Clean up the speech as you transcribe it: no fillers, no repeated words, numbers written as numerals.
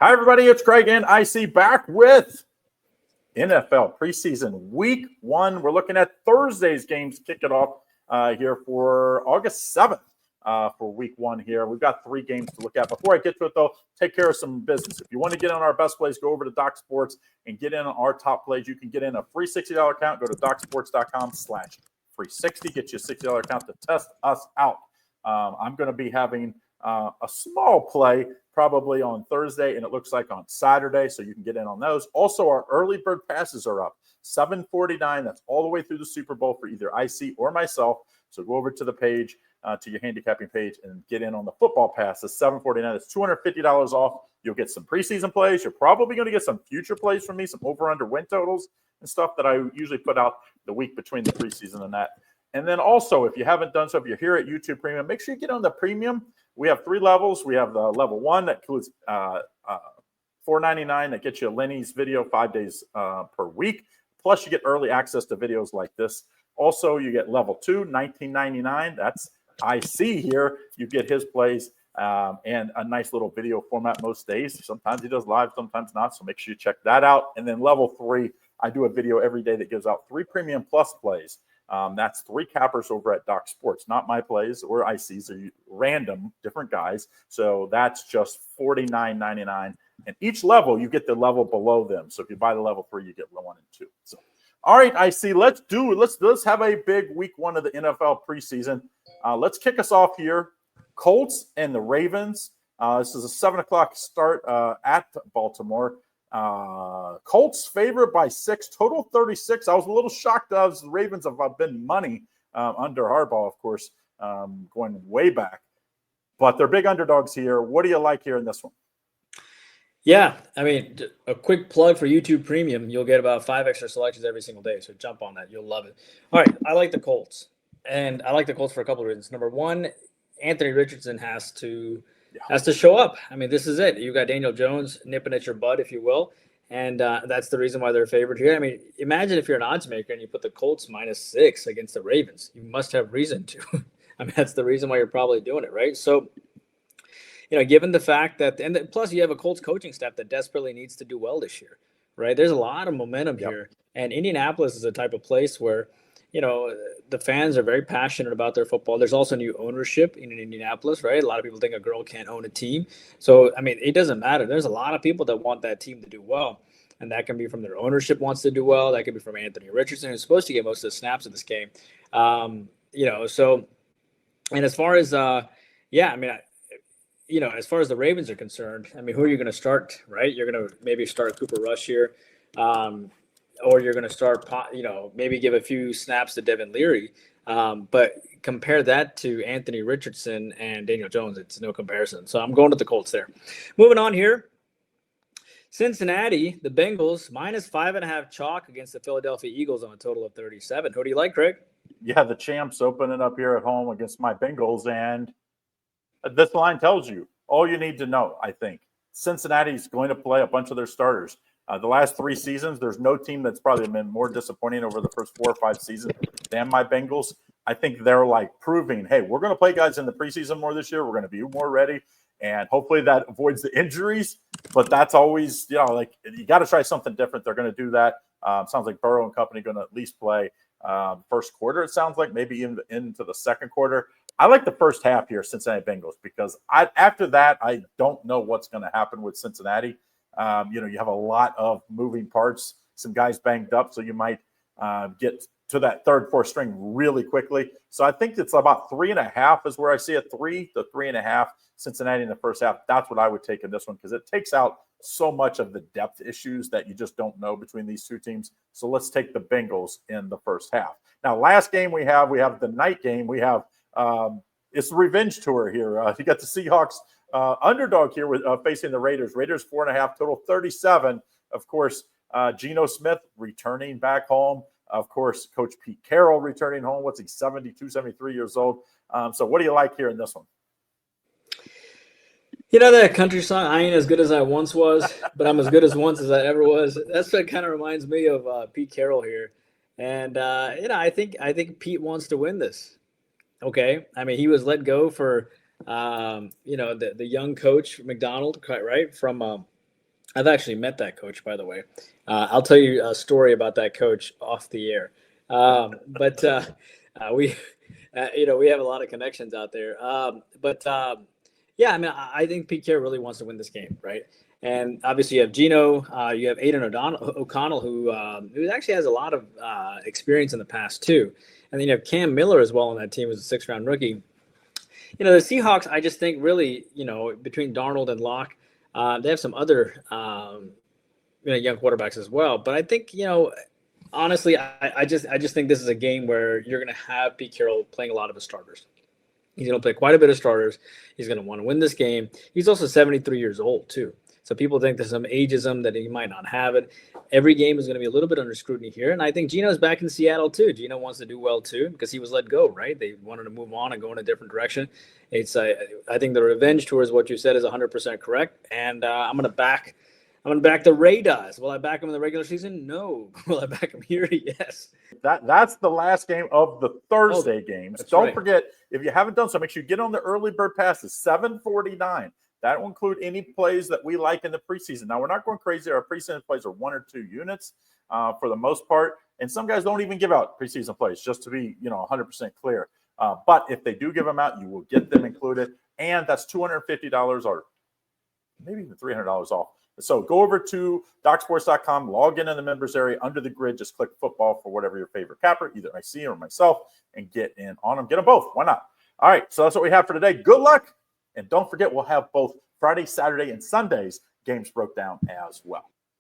Hi, everybody. It's Greg and IC back with NFL preseason week 1. We're looking at Thursday's games to kick it off here for August 7th for week 1 here. We've got 3 games to look at. Before I get to it, though, take care of some business. If you want to get on our best plays, go over to Doc Sports and get in on our top plays. You can get in a free $60 account. Go to docsports.com/free60. Get you a $60 account to test us out. I'm going to be having a small play probably on Thursday, and it looks like on Saturday, so you can get in on those. Also, our early bird passes are up, $7.49. That's all the way through the Super Bowl for either IC or myself. So go over to the page, to your handicapping page, and get in on the football passes. $7.49. It's $250 off. You'll get some preseason plays. You're probably going to get some future plays from me, some over-under win totals and stuff that I usually put out the week between the preseason and that. And then also, if you haven't done so, if you're here at YouTube Premium, make sure you get on the Premium. We have 3 levels. We have the level 1 that includes $4.99 that gets you Lenny's video 5 days per week. Plus, you get early access to videos like this. Also, you get level 2, $19.99. That's IC here. You get his plays and a nice little video format most days. Sometimes he does live, sometimes not. So make sure you check that out. And then level 3, I do a video every day that gives out 3 Premium Plus plays. That's 3 cappers over at Doc Sports, not my plays or ICs, are random, different guys. So that's just $49.99. And each level, you get the level below them. So if you buy the level 3, you get 1 and 2. So, all right, IC, let's have a big week 1 of the NFL preseason. Let's kick us off here. Colts and the Ravens. This is a 7:00 start at Baltimore. Colts favored by 6, total 36. I was a little shocked as the Ravens have been money under Harbaugh, of course, going way back. But they're big underdogs here. What do you like here in this one? Yeah, I mean, a quick plug for YouTube Premium. You'll get about 5 extra selections every single day, so jump on that. You'll love it. All right, I like the Colts. And I like the Colts for a couple of reasons. Number one, Anthony Richardson has to show up. I mean, this is it. You got Daniel Jones nipping at your butt, if you will, and that's the reason why they're favored here. I mean, imagine if you're an odds maker and you put the Colts -6 against the Ravens. You must have reason to. I mean, that's the reason why you're probably doing it, right? So, given the fact that, and plus you have a Colts coaching staff that desperately needs to do well this year, right? There's a lot of momentum here, and Indianapolis is a type of place where the fans are very passionate about their football. There's also new ownership in Indianapolis, right? A lot of people think a girl can't own a team. So, I mean, it doesn't matter. There's a lot of people that want that team to do well. And that can be from their ownership wants to do well. That can be from Anthony Richardson, who's supposed to get most of the snaps of this game. And as far as, as far as the Ravens are concerned, I mean, who are you going to start, right? You're going to maybe start Cooper Rush here. Or you're going to start, maybe give a few snaps to Devin Leary. But compare that to Anthony Richardson and Daniel Jones. It's no comparison. So I'm going with the Colts there. Moving on here. Cincinnati, the Bengals, -5.5 chalk against the Philadelphia Eagles on a total of 37. Who do you like, Craig? Yeah, the champs opening up here at home against my Bengals. And this line tells you all you need to know, I think. Cincinnati's going to play a bunch of their starters. The last 3 seasons, there's no team that's probably been more disappointing over the first 4 or 5 seasons than my Bengals. I think they're like proving, hey, we're going to play guys in the preseason more this year. We're going to be more ready. And hopefully that avoids the injuries. But that's always, you got to try something different. They're going to do that. Sounds like Burrow and company going to at least play first quarter, it sounds like, maybe into the second quarter. I like the first half here, Cincinnati Bengals, because after that, I don't know what's going to happen with Cincinnati. You have a lot of moving parts, some guys banged up, so you might get to that 3rd, 4th string really quickly. So I think it's about 3.5 is where I see it, 3 to 3.5 Cincinnati in the first half. That's what I would take in this one because it takes out so much of the depth issues that you just don't know between these 2 teams. So let's take the Bengals in the first half. Now, last game we have the night game. We have it's the revenge tour here. You got the Seahawks underdog here with facing the Raiders. Raiders 4.5, total 37. Of course, Geno Smith returning back home. Of course, Coach Pete Carroll returning home. What's he, 72, 73 years old? So what do you like here in this one? That country song, I ain't as good as I once was, but I'm as good as once as I ever was. That's what kind of reminds me of Pete Carroll here. And, I think Pete wants to win this. Okay. I mean, he was let go for, the young coach McDonald, right, from I've actually met that coach, by the way. I'll tell you a story about that coach off the air. But we, we have a lot of connections out there. Yeah, I mean, I think Pete Carroll really wants to win this game, right? And obviously, you have Gino, you have Aiden O'Connell, who actually has a lot of experience in the past too, and then you have Cam Miller as well on that team, who's a 6th-round rookie. The Seahawks, I just think really, between Darnold and Locke, they have some other young quarterbacks as well. But I think, honestly, I just think this is a game where you're going to have Pete Carroll playing a lot of his starters. He's going to play quite a bit of starters. He's going to want to win this game. He's also 73 years old too. So people think there's some ageism that he might not have it. Every game is going to be a little bit under scrutiny here. And I think Gino's back in Seattle too. Gino wants to do well too because he was let go, right? They wanted to move on and go in a different direction. I think the revenge towards what you said is 100% correct. And I'm going to back the Raiders. Will I back them in the regular season? No. Will I back them here? Yes. That's the last game of the Thursday games. Don't forget, if you haven't done so, make sure you get on the early bird passes, $7.49. That will include any plays that we like in the preseason. Now, we're not going crazy. Our preseason plays are 1 or 2 units for the most part. And some guys don't even give out preseason plays, just to be 100% clear. But if they do give them out, you will get them included. And that's $250 or maybe even $300 off. So go over to docsports.com, log in the members area under the grid, just click football for whatever your favorite capper, either I see or myself, and get in on them. Get them both. Why not? All right, so that's what we have for today. Good luck. And don't forget, we'll have both Friday, Saturday, and Sunday's games broke down as well.